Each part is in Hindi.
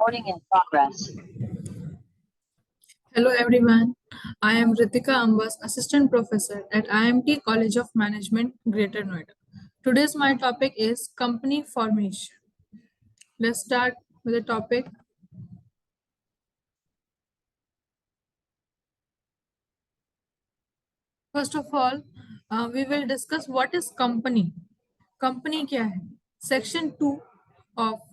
Recording in progress. Hello everyone, I am Ritika Ambas, Assistant Professor at IMT College of Management, Greater Noida. Today's my topic is company formation. Let's start with the topic. First of all, we will discuss what is company. Company क्या है? Section 2 of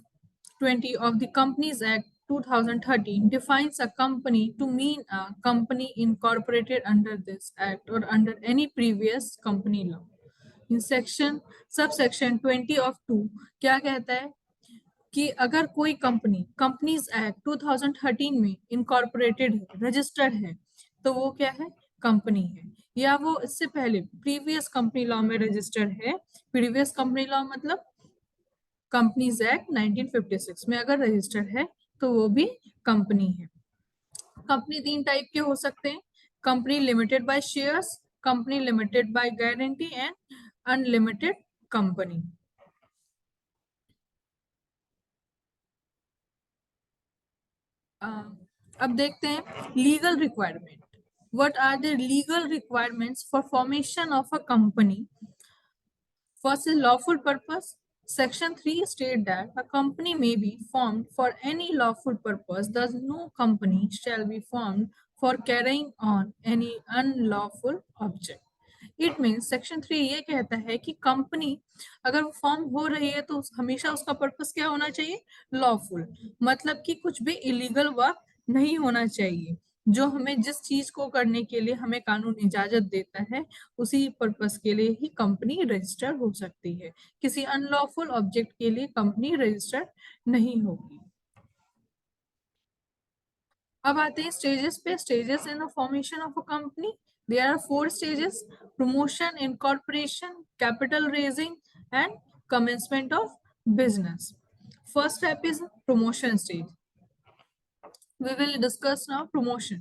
20 of the Companies Act 2013 defines a company to mean a company incorporated under this act or under any previous company law. In subsection 20 of 2 क्या कहता है कि अगर कोई कंपनीज एक्ट 2013 में इनकॉर्पोरेटेड है, रजिस्टर्ड है, तो वो क्या है? कंपनी है। या वो इससे पहले प्रीवियस कंपनी लॉ में रजिस्टर्ड है। प्रीवियस कंपनी लॉ मतलब कंपनीज एक्ट 1956 में अगर रजिस्टर्ड है तो वो भी कंपनी है। कंपनी 3 टाइप के हो सकते हैं: company limited by shares, company limited by guarantee and unlimited company. अब देखते हैं legal requirement. What are the legal requirements for formation of a company? First is lawful purpose. Section 3 states that a company may be formed for any lawful purpose, thus no company shall be formed for carrying on any unlawful object. It means section 3 ये कहता है कि कंपनी अगर वो फॉर्म हो रही है तो हमेशा उसका पर्पस क्या होना चाहिए? लॉफुल, मतलब कि कुछ भी इलीगल वर्क नहीं होना चाहिए। जो हमें जिस चीज को करने के लिए हमें कानून इजाजत देता है उसी पर्पस के लिए ही कंपनी रजिस्टर हो सकती है। किसी अनलॉफुल ऑब्जेक्ट के लिए कंपनी रजिस्टर नहीं होगी। अब आते हैं स्टेजेस पे। Stages in the formation of a company, there are 4 stages: promotion, incorporation, capital raising and commencement of business. First step is promotion stage. We will discuss now promotion.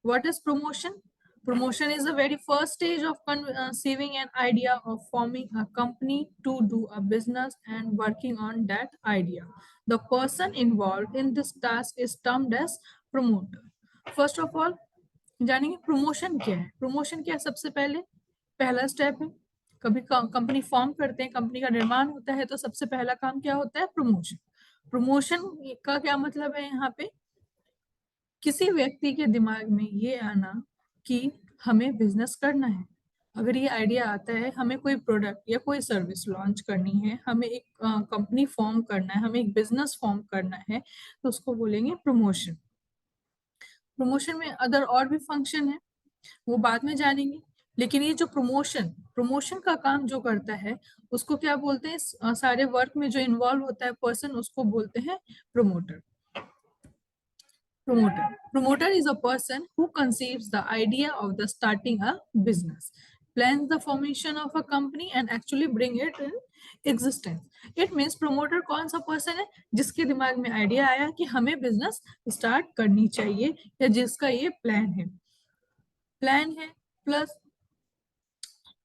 What is promotion? Promotion is the very first stage of conceiving an idea of forming a company to do a business and working on that idea. The person involved in this task is termed as promoter. First of all, जानेंगे प्रमोशन क्या है। प्रमोशन क्या है? सबसे पहले पहला स्टेप है, कभी कंपनी फॉर्म करते हैं, कंपनी का निर्माण होता है, तो सबसे पहला काम क्या होता है? प्रमोशन। प्रमोशन का क्या मतलब है? यहाँ पे किसी व्यक्ति के दिमाग में ये आना कि हमें बिजनेस करना है। अगर ये आइडिया आता है, हमें कोई प्रोडक्ट या कोई सर्विस लॉन्च करनी है, हमें एक कंपनी फॉर्म करना है, हमें एक बिजनेस फॉर्म करना है, तो उसको बोलेंगे प्रमोशन। प्रमोशन में अदर और भी फंक्शन है, वो बाद में जानेंगे। लेकिन ये जो प्रमोशन का काम जो करता है उसको क्या बोलते हैं? सारे वर्क में जो इन्वॉल्व होता है पर्सन, उसको बोलते हैं promoter. Promoter is a person who conceives the idea of the starting a business, plans the formation of a company and actually bring it in existence. It means promoter कौन सा person है? जिसके दिमाग में आइडिया आया कि हमें बिजनेस स्टार्ट करनी चाहिए या जिसका ये प्लान है प्लस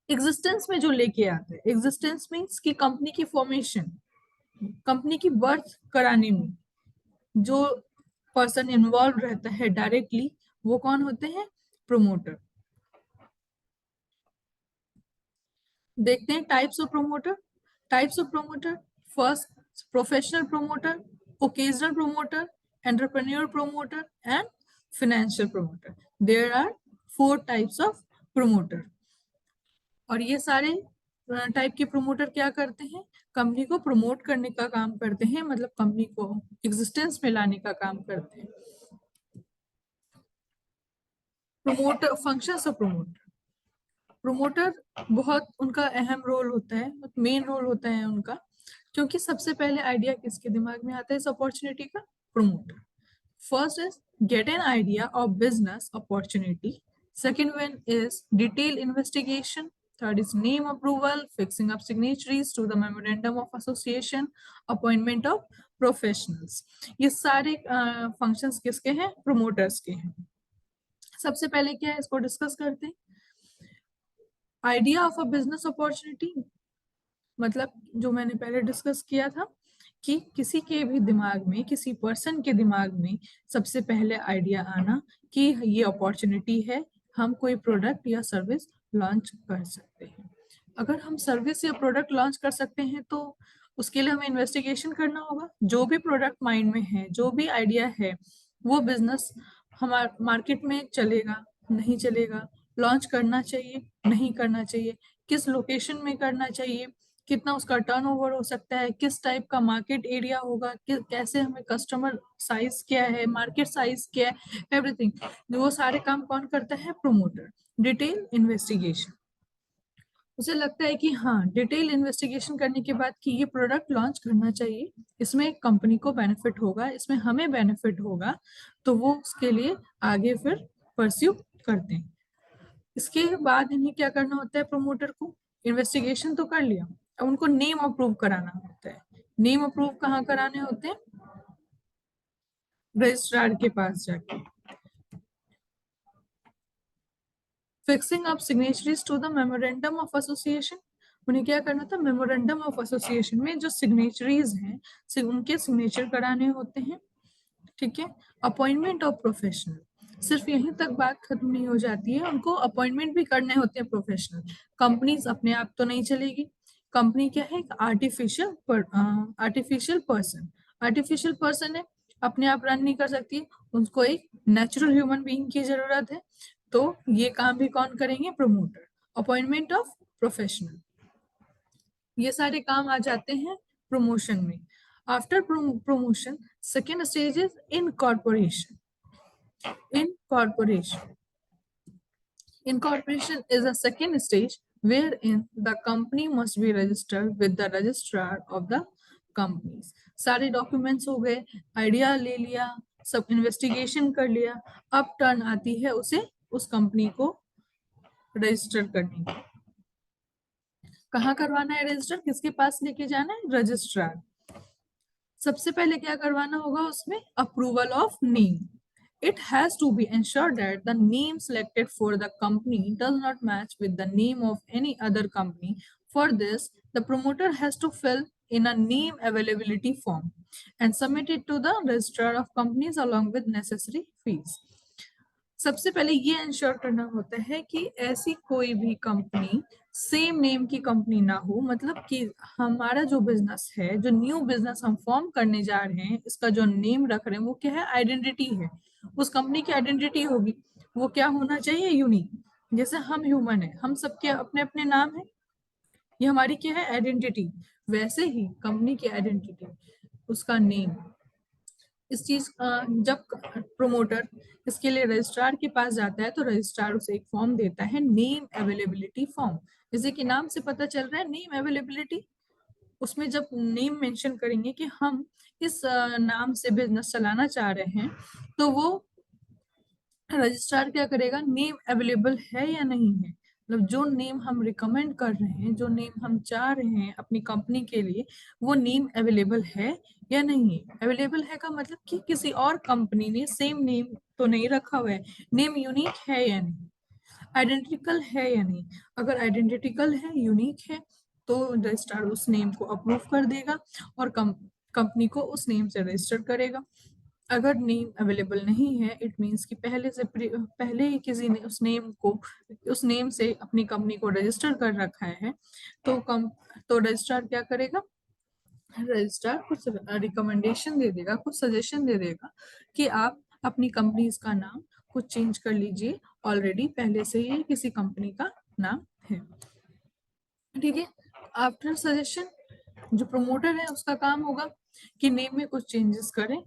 एग्जिस्टेंस में जो लेके आता है। एग्जिस्टेंस मीन्स कि कंपनी की फॉर्मेशन, कंपनी की बर्थ कराने में जो पर्सन इन्वॉल्व रहता है डायरेक्टली, वो कौन होते हैं? प्रमोटर। देखते हैं types of promoter. First, professional promoter, occasional promoter, entrepreneur promoter and financial promoter. There are 4 types of promoter. और ये सारे टाइप के प्रमोटर क्या करते हैं? कंपनी को प्रमोट करने का काम करते हैं, मतलब कंपनी को एग्जिस्टेंस में लाने का काम करते हैं। प्रमोटर, फंक्शंस ऑफ प्रमोटर बहुत उनका अहम रोल होता है, मेन रोल होता है उनका, क्योंकि सबसे पहले आइडिया किसके दिमाग में आता है इस अपॉर्चुनिटी का? Promoter. First is get an idea of business opportunity, second one is detail investigation, third is name approval, fixing up signatories to the memorandum of association, appointment of professionals. ये सारे फंक्शंस किसके हैं? प्रमोटर्स के हैं। सबसे पहले क्या है, इसको डिस्कस करते हैं। Idea of a business opportunity मतलब जो मैंने पहले डिस्कस किया था कि किसी के भी दिमाग में, किसी पर्सन के दिमाग में सबसे पहले आइडिया आना कि ये अपॉर्चुनिटी है, हम कोई प्रोडक्ट या सर्विस लॉन्च कर सकते हैं। अगर हम सर्विस या प्रोडक्ट लॉन्च कर सकते हैं तो उसके लिए हमें इन्वेस्टिगेशन करना होगा। जो भी प्रोडक्ट माइंड में है, जो भी आइडिया है, वो बिजनेस हमारे मार्केट में चलेगा, नहीं चलेगा, लॉन्च करना चाहिए, नहीं करना चाहिए, किस लोकेशन में करना चाहिए, कितना उसका टर्नओवर हो सकता है, किस टाइप का मार्केट एरिया होगा, कैसे हमें कस्टमर साइज क्या है, मार्केट साइज क्या है, एवरीथिंग। वो सारे काम कौन करता है? प्रोमोटर। Detail investigation. उसे लगता है कि हाँ, डिटेल इन्वेस्टिगेशन करने के बाद कि ये प्रोडक्ट लॉन्च करना चाहिए, इसमें कंपनी को बेनिफिट होगा, इसमें हमें बेनिफिट होगा, तो वो उसके लिए आगे फिर परस्यू करते हैं। इसके बाद इन्हें क्या करना होता है? प्रमोटर को इन्वेस्टिगेशन तो कर लिया, अब उनको नेम अप्रूव कराना होता है। नेम अप्रूव कहाँ कराने होते हैं? रजिस्ट्रार के पास जाके। Fixing up signatories to the memorandum of association. उन्हें क्या करना था? मेमोरेंडम ऑफ एसोसिएशन में जो सिग्नेचरीज हैं उनके सिग्नेचर कराने होते हैं। ठीक है। अपॉइंटमेंट ऑफ प्रोफेशनल, सिर्फ यहीं तक बात खत्म नहीं हो जाती है, उनको अपॉइंटमेंट भी करने होते हैं प्रोफेशनल। कंपनीज अपने आप तो नहीं चलेगी। कंपनी क्या है? एक आर्टिफिशियल पर्सन। आर्टिफिशियल पर्सन है, अपने आप रन नहीं कर सकती, उसको एक नेचुरल ह्यूमन बीइंग की जरूरत है। तो ये काम भी कौन करेंगे? प्रमोटर। अपॉइंटमेंट ऑफ प्रोफेशनल, ये सारे काम आ जाते हैं प्रमोशन में। After promotion, second stage is incorporation. Incorporation. Incorporation is a second stage wherein the company must be registered with the registrar of the companies. सारे डॉक्यूमेंट्स हो गए, आइडिया ले लिया, सब इन्वेस्टिगेशन कर लिया, अब टर्न आती है उसे उस कंपनी को रजिस्टर करने की। कहाँ करवाना है रजिस्टर? किसके पास लेके जाना है? रजिस्ट्रार। सबसे पहले क्या करवाना होगा उसमें? Approval of name. It has to be ensured that the name selected for the company does not match with the name of any other company. For this, the promoter has to fill in a name availability form and submit it to the registrar of companies along with necessary fees. सबसे पहले ये इंश्योर करना होता है कि ऐसी कोई भी कंपनी सेम नेम की कंपनी ना हो, मतलब कि हमारा जो बिजनेस है, जो न्यू बिजनेस हम फॉर्म करने जा रहे हैं, इसका जो नेम रख रहे हैं वो क्या है? आइडेंटिटी है। उस कंपनी की आइडेंटिटी होगी, वो क्या होना चाहिए? यूनिक। जैसे हम ह्यूमन है, हम सबके अपने अपने नाम है, ये हमारी क्या है? आइडेंटिटी। वैसे ही कंपनी की आइडेंटिटी, उसका नेम। इस चीज जब प्रोमोटर इसके लिए रजिस्ट्रार के पास जाता है तो रजिस्ट्रार उसे एक फॉर्म देता है, नेम अवेलेबिलिटी फॉर्म। जैसे कि नाम से पता चल रहा है, नेम अवेलेबिलिटी। उसमें जब नेम मेंशन करेंगे कि हम इस नाम से बिजनेस चलाना चाह रहे हैं, तो वो रजिस्ट्रार क्या करेगा? नेम अवेलेबल है या नहीं है, मतलब जो नेम हम रिकमेंड कर रहे हैं, जो नेम हम चाह रहे हैं अपनी कंपनी के लिए, वो नेम अवेलेबल है या नहीं है। अवेलेबल है का मतलब कि किसी और कंपनी ने सेम नेम तो नहीं रखा हुआ है, नेम यूनिक है या नहीं, आइडेंटिकल है या नहीं। अगर आइडेंटिकल है, यूनिक है, तो रजिस्ट्रार उस नेम को अप्रूव कर देगा और कंपनी को उस नेम से रजिस्टर करेगा। अगर नेम अवेलेबल नहीं है, इट मींस कि पहले ही किसी ने उस नेम से अपनी कंपनी को रजिस्टर कर रखा है, तो रजिस्ट्रार क्या करेगा? रजिस्ट्रार कुछ रिकमेंडेशन दे देगा, कुछ सजेशन दे देगा कि आप अपनी कंपनीज का नाम कुछ चेंज कर लीजिए, ऑलरेडी पहले से ही किसी कंपनी का नाम है। ठीक है। आफ्टर सजेशन, जो प्रमोटर है उसका काम होगा कि नेम में कुछ चेंजेस करें।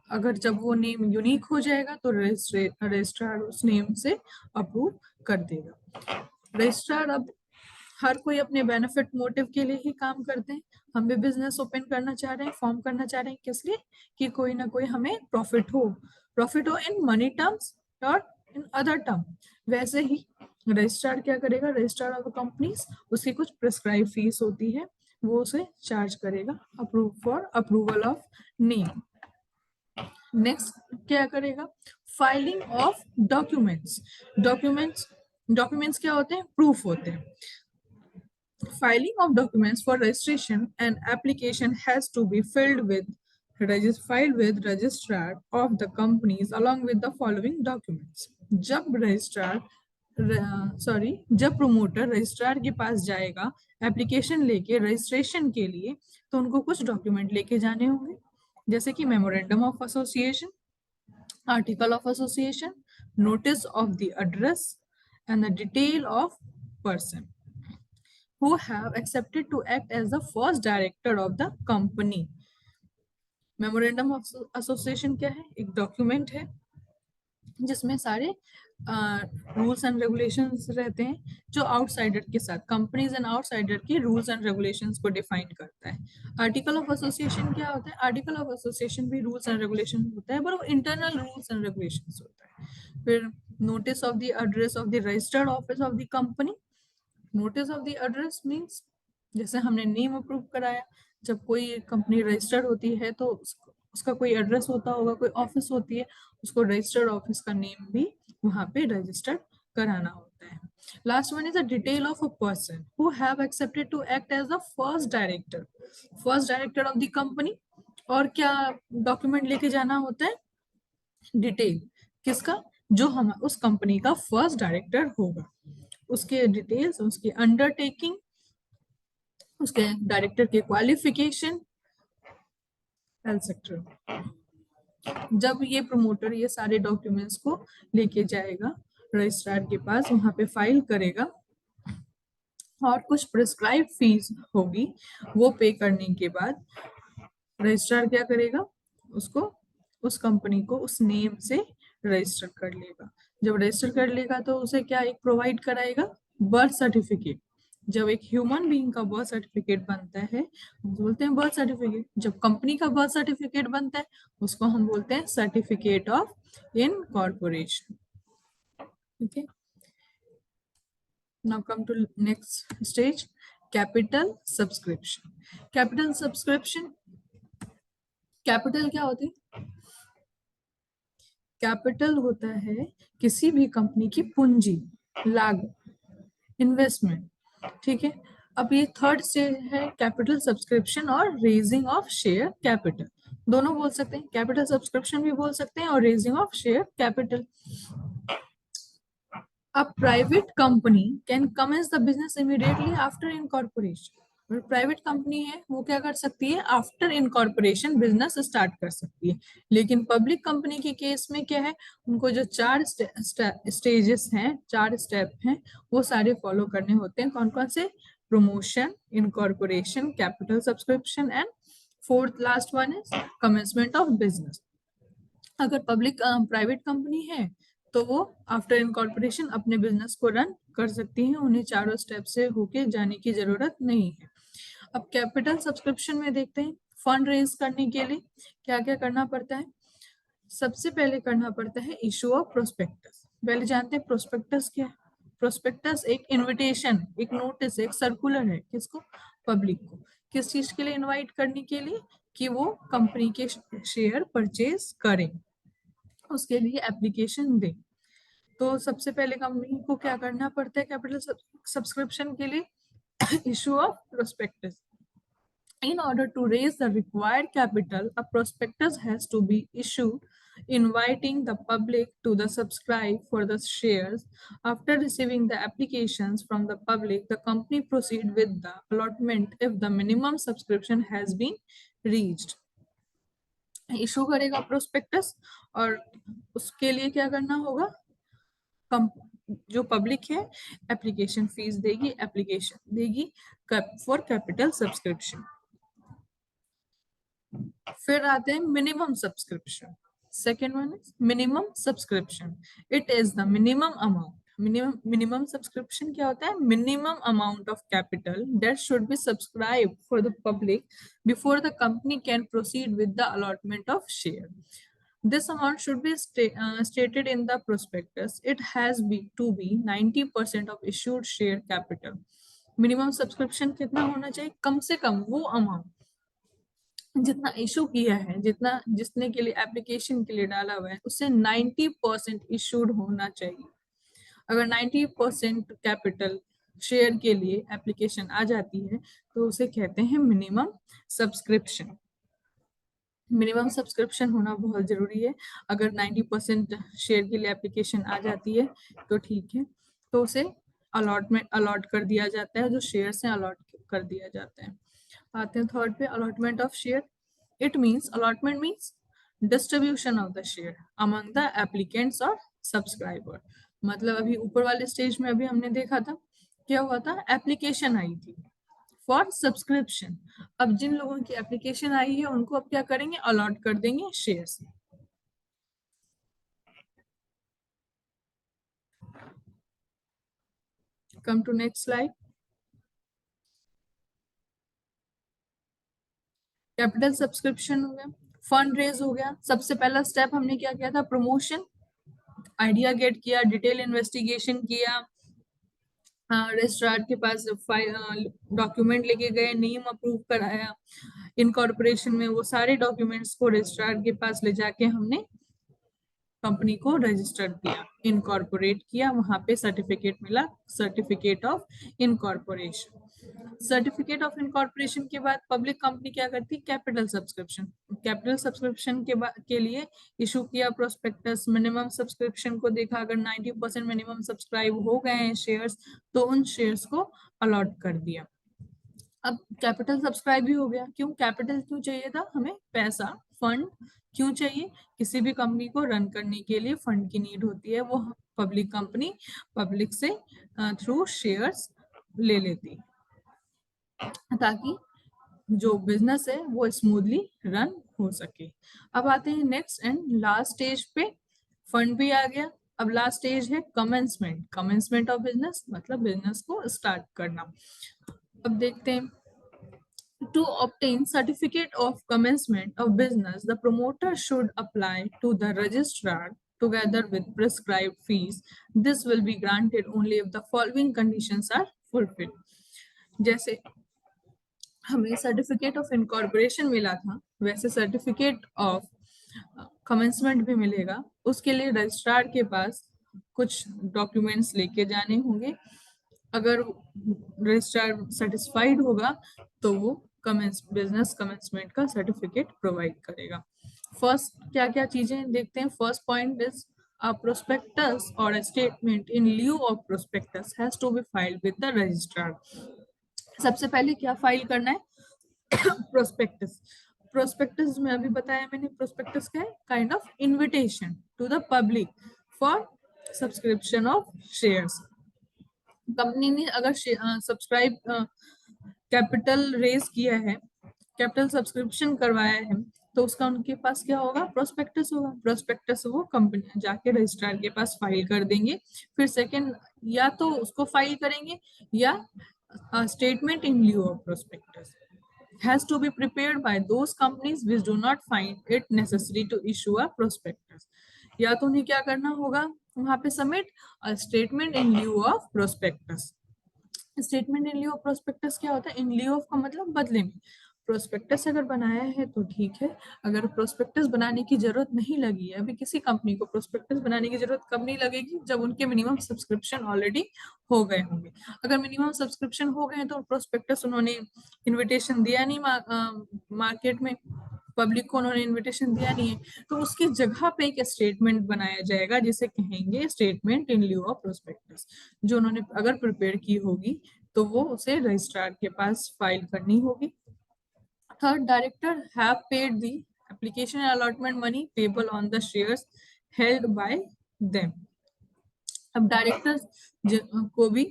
अगर जब वो नेम यूनिक हो जाएगा तो रजिस्ट्रार उस नेम से अप्रूव कर देगा। रजिस्ट्रार अब हर कोई अपने बेनिफिट मोटिव के लिए ही काम करते हैं। हम भी बिजनेस ओपन करना चाह रहे हैं, फॉर्म करना चाह रहे हैं, किस लिए? कि कोई ना कोई हमें प्रॉफिट हो इन मनी टर्म्स और इन अदर टर्म। वैसे ही रजिस्ट्रार क्या करेगा? रजिस्ट्रार ऑफ कंपनीज, उसकी कुछ प्रिस्क्राइब फीस होती है, वो उसे चार्ज करेगा अप्रूवल ऑफ नेम। नेक्स्ट क्या करेगा? Filing of documents. डॉक्यूमेंट्स क्या होते हैं? प्रूफ होते हैं। Filing of documents for registration, an application has to be filed with registrar of the companies along with the following documents. जब रजिस्ट्रार जब प्रोमोटर रजिस्ट्रार के पास जाएगा एप्लीकेशन लेके रजिस्ट्रेशन के लिए, तो उनको कुछ डॉक्यूमेंट लेके जाने होंगे, जैसे कि memorandum of association, article of association, notice of the address, and the detail of person who have accepted to act as the first director of the company. Memorandum of association क्या है? एक डॉक्यूमेंट है जिसमें सारे रूल्स एंड रेगुलेशंस रहते हैं, जो आउटसाइडर के साथ कंपनीज एंड आउटसाइडर के रूल्स एंड रेगुलेशंस को डिफाइन करता है. आर्टिकल ऑफ एसोसिएशन क्या होता है? आर्टिकल ऑफ एसोसिएशन भी रूल्स एंड रेगुलेशन होता है, पर वो इंटरनल रूल्स एंड रेगुलेशंस होता है. फिर notice of the address of the registered office of the company. Notice of the address means जैसे हमने नेम अप्रूव कराया, जब कोई कंपनी रजिस्टर्ड होती है तो उसका कोई एड्रेस होता होगा, कोई ऑफिस होती है, उसको रजिस्टर्ड ऑफिस का नेम भी वहां पे रजिस्टर्ड कराना होता है. Last one is a detail of a person who have accepted to act as the first director of the company. और क्या डॉक्यूमेंट लेके जाना होता है? डिटेल. किसका? जो हम उस कंपनी का फर्स्ट डायरेक्टर होगा, उसके डिटेल्स, उसकी अंडरटेकिंग, उसके डायरेक्टर के क्वालिफिकेशन, एक्सेट्रा. जब ये प्रमोटर ये सारे डॉक्यूमेंट्स को लेके जाएगा रजिस्ट्रार के पास, वहां पे फाइल करेगा और कुछ प्रिस्क्राइब फीस होगी, वो पे करने के बाद रजिस्ट्रार क्या करेगा? उसको उस कंपनी को उस नेम से रजिस्टर कर लेगा. जब रजिस्टर कर लेगा तो उसे क्या एक प्रोवाइड कराएगा? Birth certificate. जब एक ह्यूमन बीइंग का बर्थ सर्टिफिकेट बनता है, बोलते हैं बर्थ सर्टिफिकेट. जब कंपनी का बर्थ सर्टिफिकेट बनता है, उसको हम बोलते हैं certificate of incorporation. Okay. Now come to next stage, capital subscription. Capital subscription, capital क्या होती है? कैपिटल होता है किसी भी कंपनी की पूंजी, लागत, इन्वेस्टमेंट. ठीक है. अब ये थर्ड स्टेज है कैपिटल सब्सक्रिप्शन और रेजिंग ऑफ शेयर कैपिटल. दोनों बोल सकते हैं, कैपिटल सब्सक्रिप्शन भी बोल सकते हैं और raising of share capital. A private company can commence the business immediately after incorporation. Private company है वो क्या कर सकती है? आफ्टर इनकॉर्पोरेशन बिजनेस स्टार्ट कर सकती है. लेकिन पब्लिक कंपनी के केस में क्या है? उनको जो 4 स्टेजेस हैं, 4 स्टेप हैं, वो सारे फॉलो करने होते हैं. कौन कौन से? Promotion, incorporation, capital subscription and fourth last one is commencement of business. अगर पब्लिक प्राइवेट कंपनी है तो वो आफ्टर इनकॉर्पोरेशन अपने बिजनेस को रन कर सकती है, उन्हें चारों स्टेप से होके जाने की जरूरत नहीं है. अब कैपिटल सब्सक्रिप्शन में देखते हैं, फंड रेज करने के लिए क्या क्या करना पड़ता है. सबसे पहले करना पड़ता है इशू ऑफ प्रोस्पेक्टस. पहले जानते हैं प्रोस्पेक्टस क्या है. प्रोस्पेक्टस एक इनविटेशन, एक नोटिस, एक सर्कुलर है. किसको? पब्लिक को. किस चीज के लिए इनवाइट करने के लिए? कि वो कंपनी के शेयर परचेज करें, उसके लिए एप्लीकेशन दे. तो सबसे पहले कंपनी को क्या करना पड़ता है कैपिटल सब्सक्रिप्शन के लिए? Issue of prospectus. In order to raise the required capital, a prospectus has to be issued inviting the public to the subscribe for the shares. After receiving the applications from the public, the company proceed with the allotment if the minimum subscription has been reached. Issue करेगा प्रोस्पेक्टस और उसके लिए क्या करना होगा? जो पब्लिक है एप्लीकेशन फीस देगी, एप्लीकेशन देगी फॉर कैपिटल सब्सक्रिप्शन. फिर आते हैं minimum subscription. Second one is minimum subscription. It is the minimum amount. Minimum subscription क्या होता है? Minimum amount of capital that should be subscribe for the public before the company can proceed with the allotment of share. This amount should be stated in the prospectus. It has to be 90% of issued share capital. Minimum subscription कितना होना चाहिए? कम से कम वो अमाउंट जितना इशू किया है, जितना जिसने के लिए एप्लीकेशन के लिए डाला हुआ है, उससे 90% इशूड होना चाहिए. अगर 90% कैपिटल शेयर के लिए एप्लीकेशन आ जाती है तो उसे कहते हैं मिनिमम सब्सक्रिप्शन। मिनिमम सब्सक्रिप्शन होना बहुत जरूरी है। अगर 90% शेयर के लिए एप्लीकेशन आ जाती है तो ठीक है, तो उसे अलॉट कर दिया जाता है, जो शेयर हैं अलॉट कर दिया जाता है। आते हैं थर्ड पे, allotment of share. It means, allotment means distribution of the share among the applicants और सब्सक्राइबर। मतलब अभी ऊपर वाले स्टेज में अभी हमने देखा था क्या हुआ था, एप्लीकेशन आई थी फॉर सब्सक्रिप्शन। अब जिन लोगों की एप्लीकेशन आई है उनको अब क्या करेंगे, अलॉट कर देंगे shares. Come to next slide. Capital subscription हो गया, फंड रेज हो गया। सबसे पहला स्टेप हमने क्या किया था, प्रमोशन, आइडिया गेट किया, डिटेल इन्वेस्टिगेशन किया, रजिस्ट्रार के पास डॉक्यूमेंट लेके गए, नेम अप्रूव कराया इनकॉर्पोरेशन में, वो सारे डॉक्यूमेंट्स को रजिस्ट्रार के पास ले जाके हमने कंपनी को रजिस्टर किया, इनकॉर्पोरेट किया, वहां पे सर्टिफिकेट मिला, certificate of incorporation. Certificate of incorporation के बाद पब्लिक कंपनी क्या करती, कैपिटल सब्सक्रिप्शन। कैपिटल सब्सक्रिप्शन के लिए इशू किया प्रोस्पेक्टस। मिनिमम सब्सक्रिप्शन को देखा, अगर 90% मिनिमम सब्सक्राइब हो गए हैं शेयर्स तो उन शेयर्स को अलॉट कर दिया। अब कैपिटल सब्सक्राइब भी हो गया। क्यों कैपिटल क्यों चाहिए था हमें, पैसा, फंड क्यों चाहिए, किसी भी कंपनी को रन करने के लिए फंड की नीड होती है, वो पब्लिक कंपनी पब्लिक से थ्रू शेयर्स ले लेती ताकि जो बिजनेस है वो स्मूथली रन हो सके। अब आते हैं नेक्स्ट एंड लास्ट स्टेज पे, फंड भी आ गया। अब लास्ट स्टेज है कमेंसमेंट। कमेंसमेंट ऑफ बिजनेस मतलब बिजनेस को स्टार्ट करना। अब देखते हैं, to obtain certificate of commencement of business, the promoter should apply to the registrar together with prescribed fees. This will be granted only if the following conditions are fulfilled. जैसे हमें सर्टिफिकेट ऑफ इनकॉर्पोरेशन मिला था, वैसे सर्टिफिकेट ऑफ कमेंसमेंट भी मिलेगा। उसके लिए रजिस्ट्रार के पास कुछ डॉक्यूमेंट्स लेके जाने होंगे। अगर रजिस्ट्रार सेटिस्फाइड होगा तो वो बिजनेस कमेंसमेंट का सर्टिफिकेट प्रोवाइड करेगा। फर्स्ट क्या क्या चीजें देखते हैं। First point is a prospectus or a statement in lieu of prospectus has to be filed with the registrar. सबसे पहले क्या फाइल करना है, प्रोस्पेक्टस। प्रोस्पेक्टस में अभी बताया मैंने, प्रोस्पेक्टस क्या है, kind of invitation to the public for subscription of shares. Company ने अगर सब्सक्राइब कैपिटल रेज किया है, कैपिटल सब्सक्रिप्शन करवाया है, तो उसका उनके पास क्या होगा, प्रोस्पेक्टस होगा। प्रोस्पेक्टस वो कंपनी जाके रजिस्ट्रार के पास फाइल कर देंगे। फिर सेकंड, या तो उसको फाइल करेंगे या statement in लिeu of prospectus has to be prepared by those companies which do not find it necessary to issue a prospectus. या तो उन्हें क्या करना होगा, वहां पे submit statement in लिeu of prospectus. Statement in लिeu of prospectus क्या होता है, इन लिeu ऑफ का मतलब बदले में। प्रोस्पेक्टस अगर बनाया है तो ठीक है, अगर प्रोस्पेक्टस बनाने की जरूरत नहीं लगी है, अभी किसी कंपनी को प्रोस्पेक्टस बनाने की जरूरत कब नहीं लगेगी, जब उनके मिनिमम सब्सक्रिप्शन ऑलरेडी हो गए होंगे। अगर मिनिमम सब्सक्रिप्शन हो गए तो प्रोस्पेक्टस उन्होंने इन्विटेशन दिया नहीं मार्केट में, पब्लिक को उन्होंने इनविटेशन दिया नहीं है, तो उसकी जगह पे एक स्टेटमेंट बनाया जाएगा जिसे कहेंगे स्टेटमेंट इन लिeu ऑफ प्रोस्पेक्टस। जो उन्होंने अगर प्रिपेयर की होगी तो वो उसे रजिस्ट्रार के पास फाइल करनी होगी। Third, director have paid the application allotment money payable on the shares held by them. अब डायरेक्टर को भी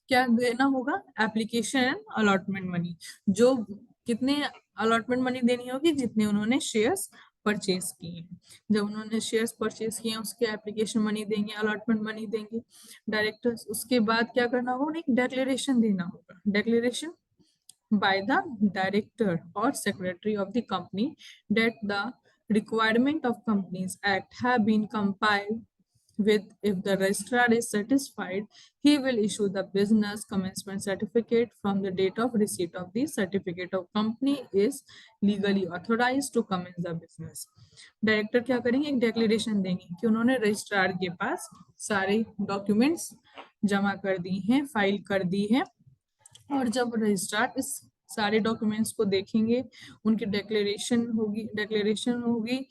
क्या देना होगा, एप्लीकेशन अलॉटमेंट मनी। जो कितने अलॉटमेंट मनी देनी होगी, जितने उन्होंने शेयर्स परचेज किए हैं। जब उन्होंने शेयर्स परचेज किए हैं उसके एप्लीकेशन मनी देंगे, अलॉटमेंट मनी देंगे डायरेक्टर्स। उसके बाद क्या करना होगा, उन्हें एक डिक्लेरेशन देना होगा। Declaration by the director or secretary of the company that the requirement of Companies Act have been compiled with. If the registrar is satisfied, he will issue the business commencement certificate. From the date of receipt of the certificate of company is legally authorized to commence the business. Director क्या करेंगे, एक डिक्लेरेशन देंगे कि उन्होंने रजिस्ट्रार के पास सारे डॉक्यूमेंट्स जमा कर दी हैं, फाइल कर दी है, और जब रजिस्ट्रार इस सारे डॉक्यूमेंट्स को देखेंगे, उनकी डिक्लेरेशन होगी,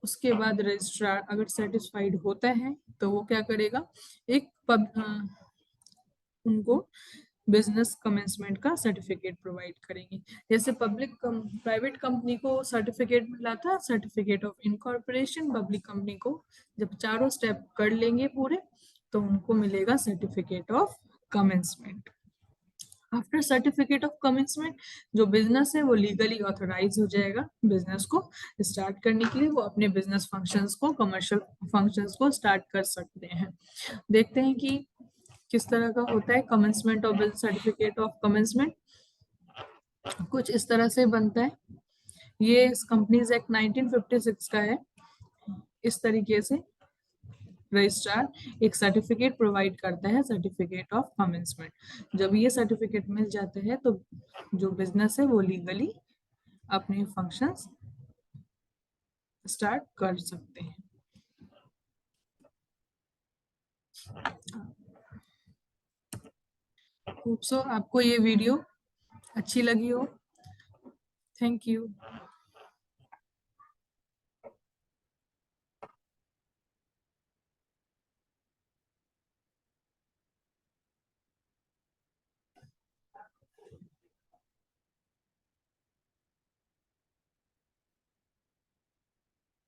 उसके बाद रजिस्ट्रार अगर सेटिस्फाइड होता है तो वो क्या करेगा, एक उनको बिजनेस कमेंसमेंट का सर्टिफिकेट प्रोवाइड करेंगे। जैसे प्राइवेट कंपनी को सर्टिफिकेट मिला था, certificate of incorporation, public company को जब चारों स्टेप कर लेंगे पूरे तो उनको मिलेगा certificate of commencement. After certificate of commencement जो बिजनेस है वो लीगली ऑथोराइज हो जाएगा बिजनेस को स्टार्ट करने के लिए। वो अपने बिजनेस फंक्शंस को, कमर्शियल फंक्शंस को स्टार्ट कर सकते हैं। देखते हैं कि किस तरह का होता है commencement of certificate of commencement. कुछ इस तरह से बनता है। ये कंपनीज एक्ट 1956 का है। इस तरीके से रजिस्ट्रार एक सर्टिफिकेट प्रोवाइड करता है, सर्टिफिकेट ऑफ कमेंसमेंट। जब ये सर्टिफिकेट मिल जाता है तो जो बिजनेस है वो लीगली अपने फंक्शंस स्टार्ट कर सकते हैं। होप सो आपको ये वीडियो अच्छी लगी हो। Thank you.